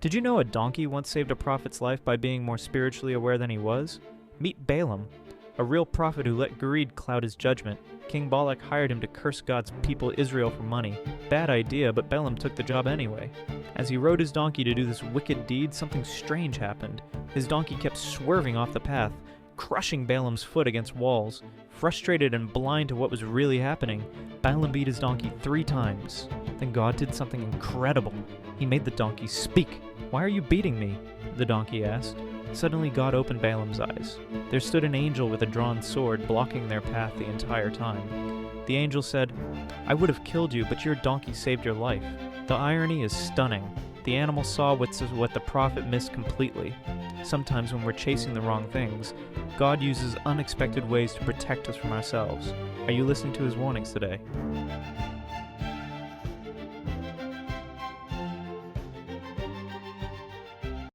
Did you know a donkey once saved a prophet's life by being more spiritually aware than he was? Meet Balaam, a real prophet who let greed cloud his judgment. King Balak hired him to curse God's people Israel for money. Bad idea, but Balaam took the job anyway. As he rode his donkey to do this wicked deed, something strange happened. His donkey kept swerving off the path, crushing Balaam's foot against walls. Frustrated and blind to what was really happening, Balaam beat his donkey 3 times. Then God did something incredible. He made the donkey speak. "Why are you beating me?" the donkey asked. Suddenly God opened Balaam's eyes. There stood an angel with a drawn sword blocking their path the entire time. The angel said, "I would have killed you, but your donkey saved your life." The irony is stunning. The animal saw what the prophet missed completely. Sometimes when we're chasing the wrong things, God uses unexpected ways to protect us from ourselves. Are you listening to his warnings today?